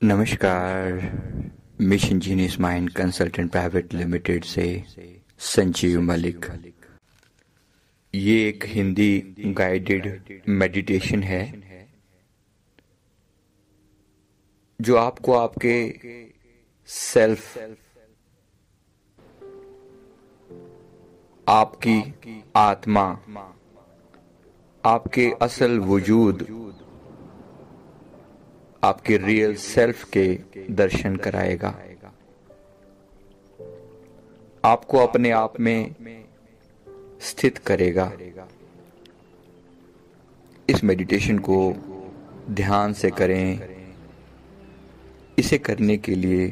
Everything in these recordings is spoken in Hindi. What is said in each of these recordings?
नमस्कार। Mission genius mind consultant private limited से संजीव मलिक। ये एक हिंदी गाइडेड मेडिटेशन है जो आपको आपके सेल्फ, आपकी आत्मा, आपके असल वजूद, आपके रियल सेल्फ के दर्शन कराएगा। आपको अपने आप में स्थित करेगा। इस मेडिटेशन को ध्यान से करें। इसे करने के लिए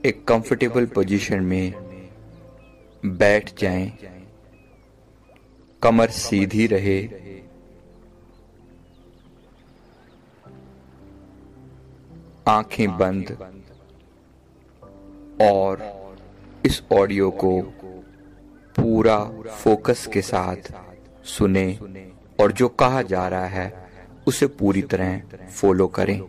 एक कंफर्टेबल पोजीशन में बैठ जाएं। कमर सीधी रहे। आंखें बंद और इस ऑडियो को पूरा फोकस के साथ सुने और जो कहा जा रहा है उसे पूरी तरह फॉलो करें।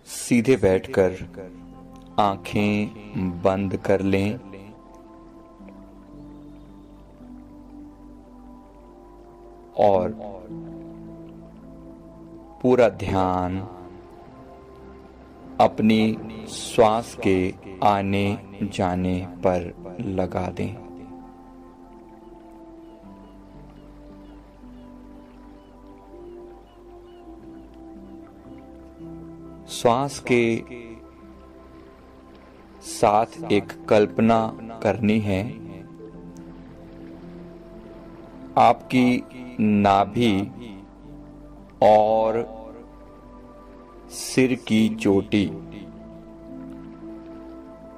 सीधे बैठकर आंखें बंद कर लें और पूरा ध्यान अपनी श्वास के आने जाने पर लगा दें। श्वास के साथ एक कल्पना करनी है। आपकी नाभि और सिर की चोटी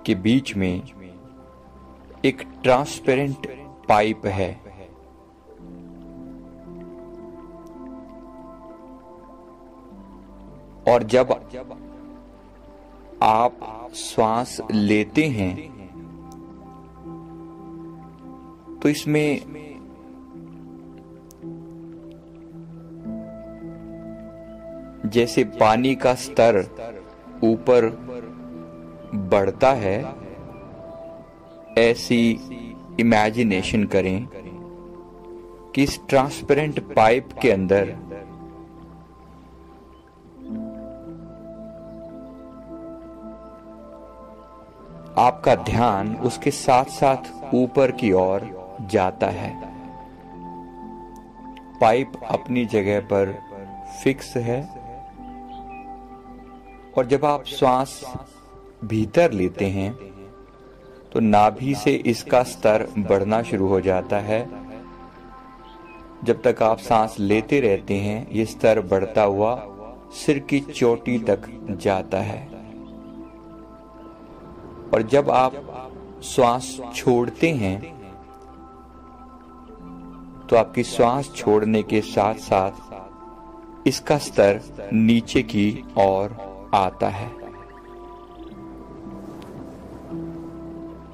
के बीच में एक ट्रांसपेरेंट पाइप है। और जब आप श्वास लेते हैं तो इसमें जैसे पानी का स्तर ऊपर बढ़ता है, ऐसी इमेजिनेशन करें कि इस ट्रांसपेरेंट पाइप के अंदर आपका ध्यान उसके साथ साथ ऊपर की ओर जाता है। पाइप अपनी जगह पर फिक्स है और जब आप श्वास भीतर लेते हैं तो नाभि से इसका स्तर बढ़ना शुरू हो जाता है। जब तक आप सांस लेते रहते हैं ये स्तर बढ़ता हुआ सिर की चोटी तक जाता है। और जब आप श्वास छोड़ते हैं तो आपकी श्वास छोड़ने के साथ साथ इसका स्तर नीचे की ओर आता है।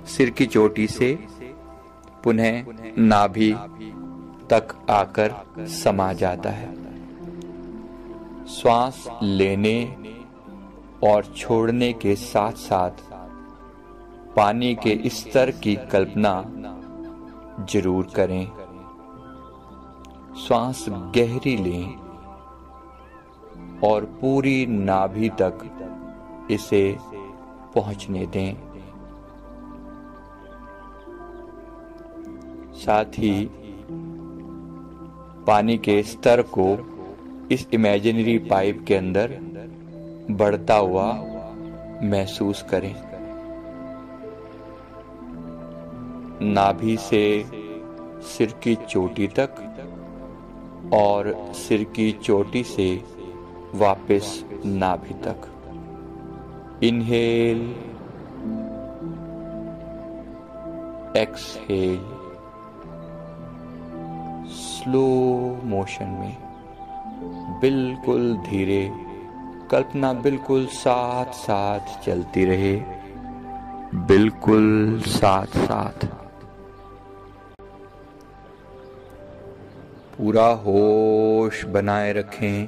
सिर की चोटी से पुनः नाभि तक आकर समा जाता है। श्वास लेने और छोड़ने के साथ साथ पानी के स्तर की कल्पना जरूर करें। श्वास गहरी लें और पूरी नाभि तक इसे पहुंचने दें। साथ ही पानी के स्तर को इस इमेजिनरी पाइप के अंदर बढ़ता हुआ महसूस करें। नाभि से सिर की चोटी तक और सिर की चोटी से वापस नाभि तक। इनहेल, एक्सहेल, स्लो मोशन में, बिल्कुल धीरे। कल्पना बिल्कुल साथ साथ चलती रहे। बिल्कुल साथ साथ पूरा होश बनाए रखें।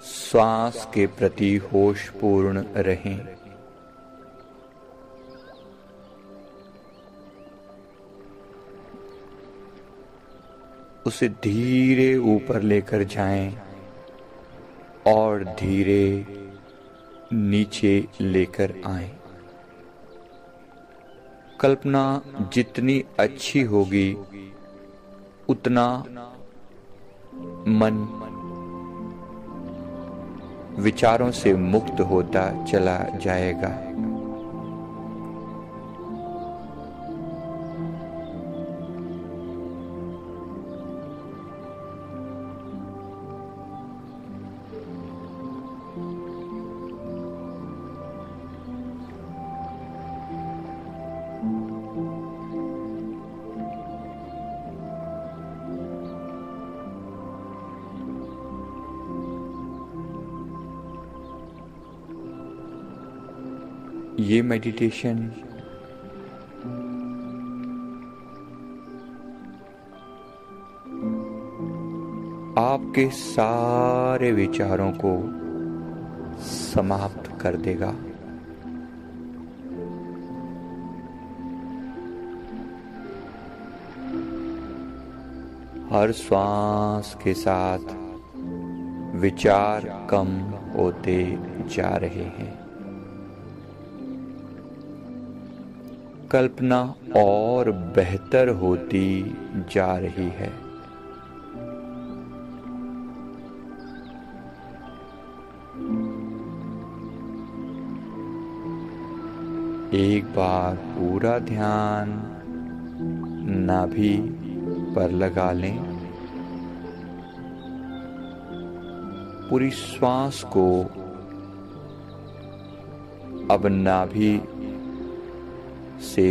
श्वास के प्रति होशपूर्ण रहें। उसे धीरे ऊपर लेकर जाएं और धीरे नीचे लेकर आएं। कल्पना जितनी अच्छी होगी उतना मन विचारों से मुक्त होता चला जाएगा। ये मेडिटेशन आपके सारे विचारों को समाप्त कर देगा। हर श्वास के साथ विचार कम होते जा रहे हैं। कल्पना और बेहतर होती जा रही है। एक बार पूरा ध्यान नाभि पर लगा लें। पूरी श्वास को अब नाभि से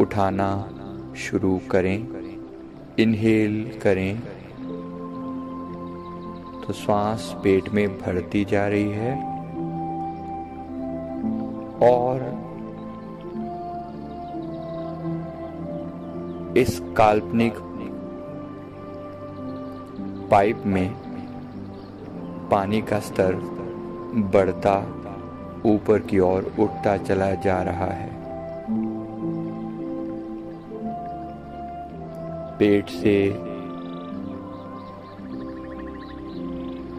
उठाना शुरू करें। इनहेल करें तो श्वास पेट में भरती जा रही है और इस काल्पनिक पाइप में पानी का स्तर बढ़ता ऊपर की ओर उठता चला जा रहा है। पेट से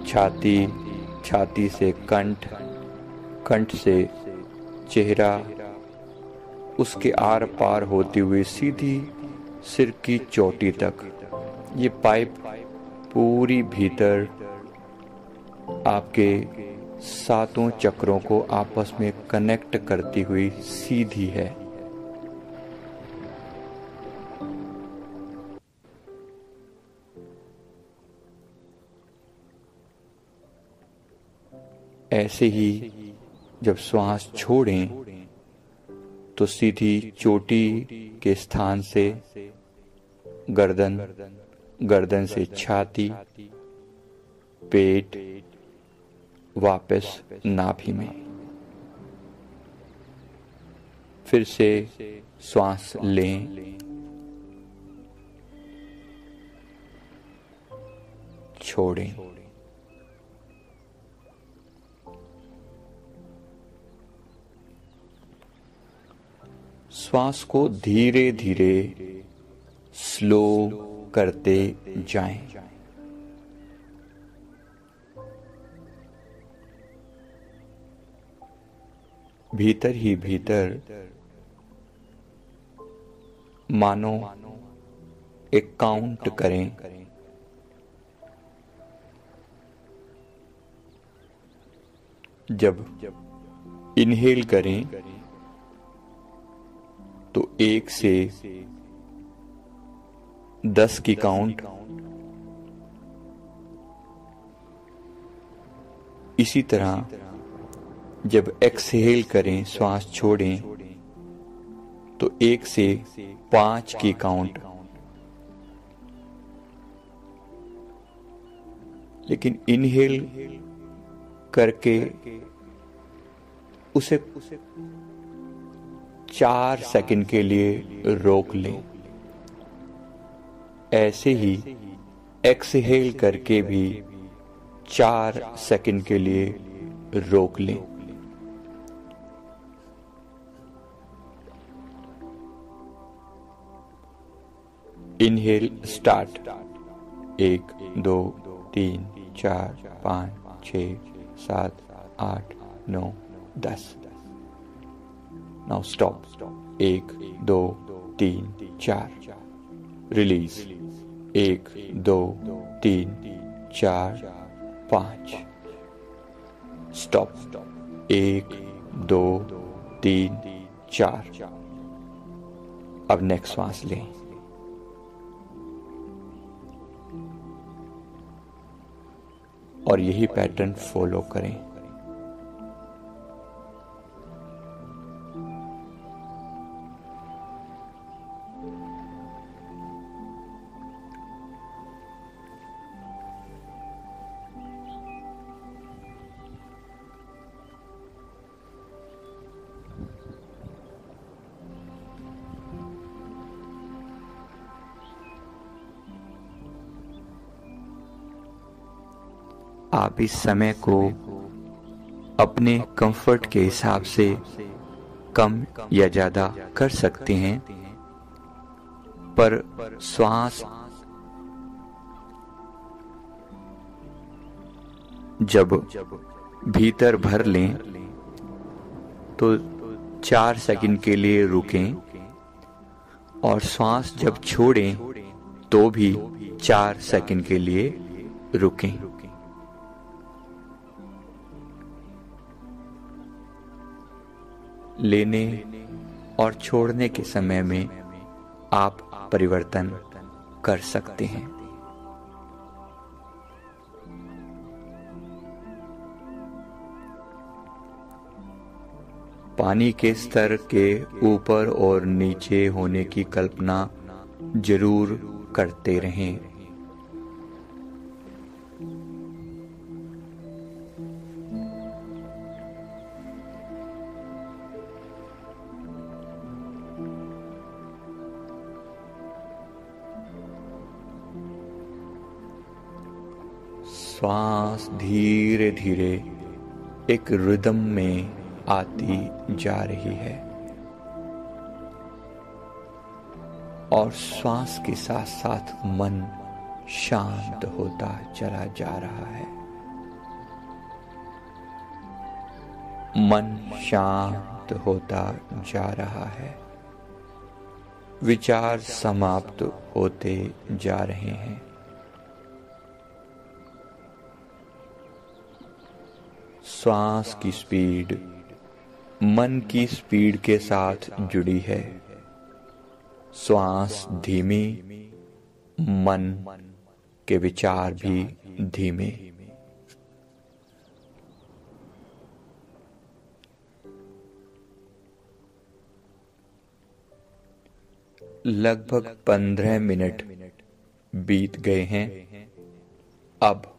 छाती, छाती से कंठ, कंठ से चेहरा, उसके आर पार होती हुई सीधी सिर की चोटी तक ये पाइप पूरी भीतर आपके सातों चक्रों को आपस में कनेक्ट करती हुई सीधी है। ऐसे ही जब श्वास छोड़ें तो सीधी चोटी के स्थान से गर्दन, गर्दन से छाती, पेट, वापस नाभि में। फिर से श्वास लें, छोड़ें। श्वास को धीरे धीरे स्लो करते जाएं। भीतर ही भीतर मानो एक काउंट करें। जब इनहेल करें तो 1 से 10 की काउंट, इसी तरह जब एक्सहेल करें, श्वास छोड़ें तो 1 से 5 की काउंट। लेकिन इनहेल करके उसे 4 सेकंड के लिए रोक लें। ऐसे ही एक्सहेल करके भी 4 सेकंड के लिए रोक लें। Inhale start. 1 2 3 4 5 6 7 8 9 10। Now stop. 1 2 3 4। Release. 1 2 3 4 5। Stop. 1 2 3 4। अब नेक्स्ट सांस लें। और यही पैटर्न फॉलो करें। आप इस समय को अपने कंफर्ट के हिसाब से कम या ज्यादा कर सकते हैं, पर श्वास जब भीतर भर लें तो 4 सेकंड के लिए रुकें, और श्वास जब छोड़ें तो भी 4 सेकंड के लिए रुकें। लेने और छोड़ने के समय में आप परिवर्तन कर सकते हैं। पानी के स्तर के ऊपर और नीचे होने की कल्पना जरूर करते रहें। श्वास धीरे धीरे एक रिदम में आती जा रही है, और श्वास के साथ साथ मन शांत होता चला जा रहा है। मन शांत होता जा रहा है। विचार समाप्त होते जा रहे हैं। श्वास की स्पीड मन की स्पीड के साथ जुड़ी है। श्वास धीमी, मन के विचार भी धीमे। लगभग 15 मिनट बीत गए हैं। अब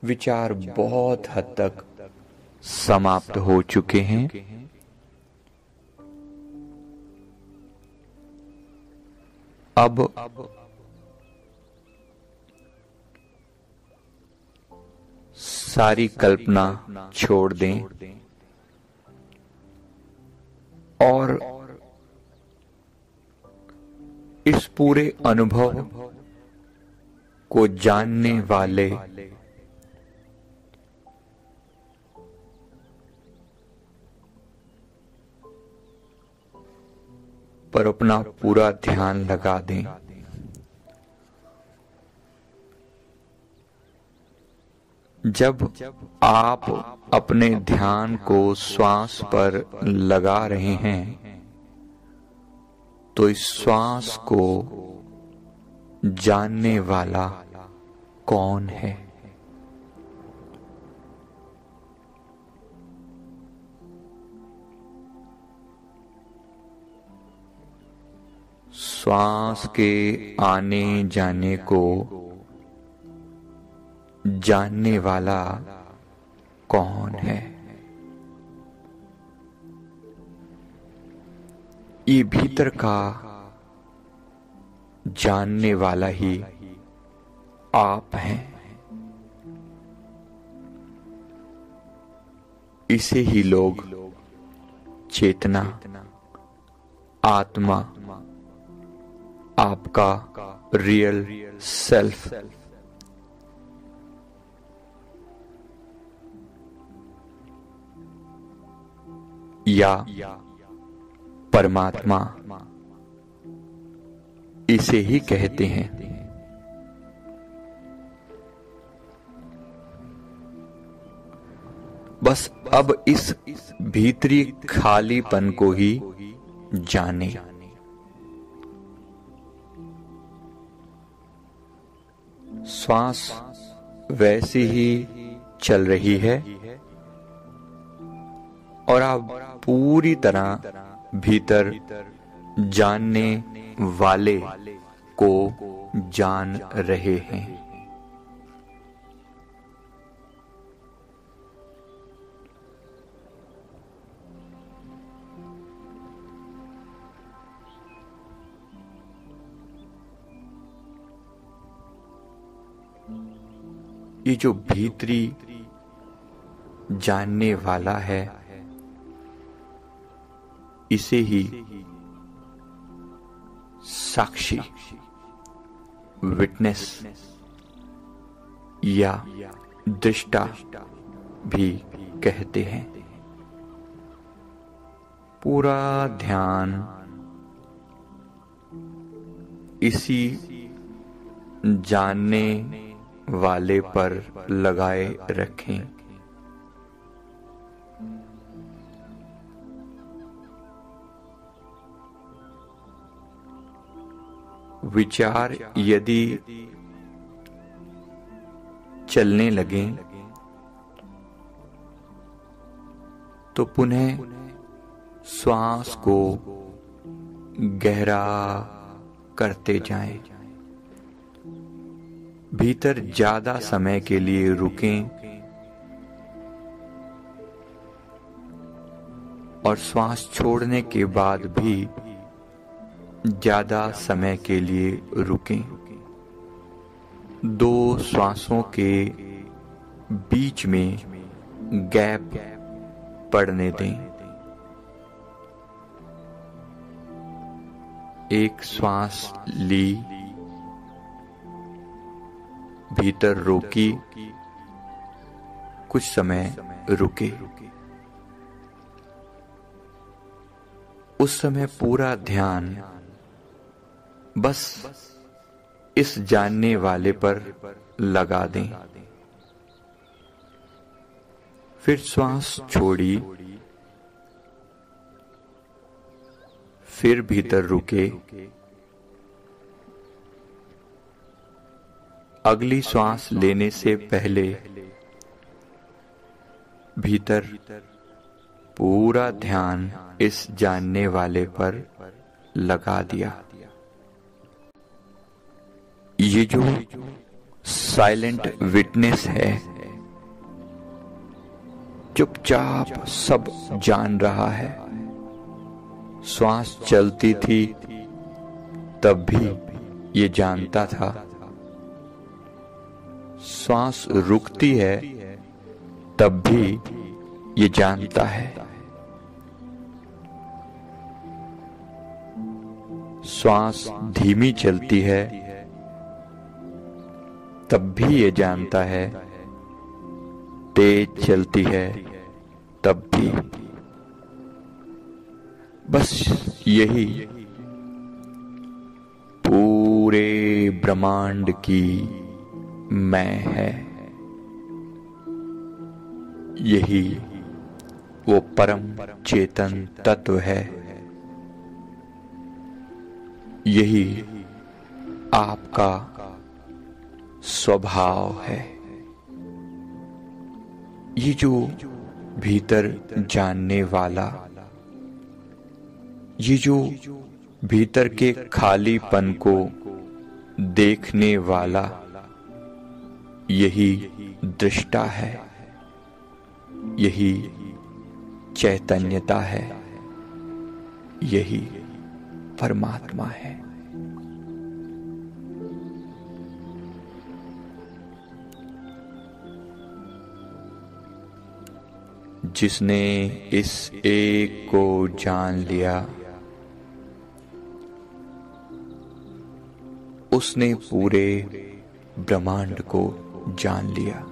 विचार बहुत हद तक समाप्त हो चुके हैं। अब सारी कल्पना छोड़ दें और इस पूरे अनुभव को जानने वाले पर अपना पूरा ध्यान लगा दें। जब आप अपने ध्यान को श्वास पर लगा रहे हैं तो इस श्वास को जानने वाला कौन है? श्वास के आने जाने को जानने वाला कौन है। ये भीतर का जानने वाला ही आप हैं। इसे ही लोग चेतना, आत्मा, आपका रियल सेल्फ, या परमात्मा इसे ही कहते हैं। बस अब इस भीतरी खालीपन को ही जाने। श्वास वैसी ही चल रही है और आप पूरी तरह भीतर जानने वाले को जान रहे हैं। ये जो भीतरी जानने वाला है, इसे ही साक्षी, विटनेस या दृष्टा भी कहते हैं। पूरा ध्यान इसी जानने वाले पर लगाए रखें। विचार यदि चलने लगें तो पुनः श्वास को गहरा करते जाएं। भीतर ज्यादा समय के लिए रुकें और श्वास छोड़ने के बाद भी ज्यादा समय के लिए रुकें। दो श्वासों के बीच में गैप पड़ने दें। एक श्वास ली, भीतर रोकी, कुछ समय रुके। उस समय पूरा ध्यान बस इस जानने वाले पर लगा दें। फिर श्वास छोड़ी, फिर भीतर रुके। अगली श्वास लेने से पहले भीतर पूरा ध्यान इस जानने वाले पर लगा दिया। ये जो साइलेंट विटनेस है, चुपचाप सब जान रहा है। श्वास चलती थी तब भी ये जानता था, श्वास रुकती है तब भी ये जानता है, श्वास धीमी चलती है तब भी ये जानता है, तेज चलती है तब भी। बस यही पूरे ब्रह्मांड की मैं है। यही वो परम चेतन तत्व है। यही आपका स्वभाव है। ये जो भीतर जानने वाला, ये जो भीतर के खालीपन को देखने वाला, यही दृष्टा है। यही चैतन्यता है, यही परमात्मा है। जिसने इस एक को जान लिया, उसने पूरे ब्रह्मांड को जान लिया।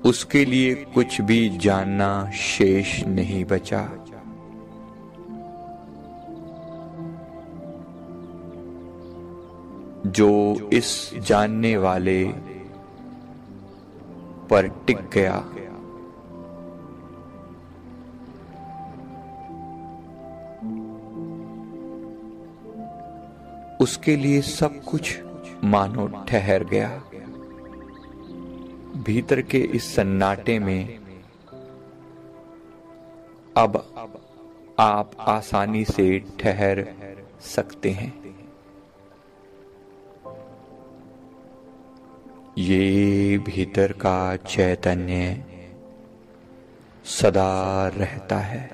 उसके लिए कुछ भी जानना शेष नहीं बचा। जो इस जानने वाले पर टिक गया, उसके लिए सब कुछ मानो ठहर गया। भीतर के इस सन्नाटे में अब आप आसानी से ठहर सकते हैं। ये भीतर का चैतन्य सदा रहता है,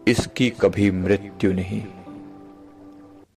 इसकी कभी मृत्यु नहीं।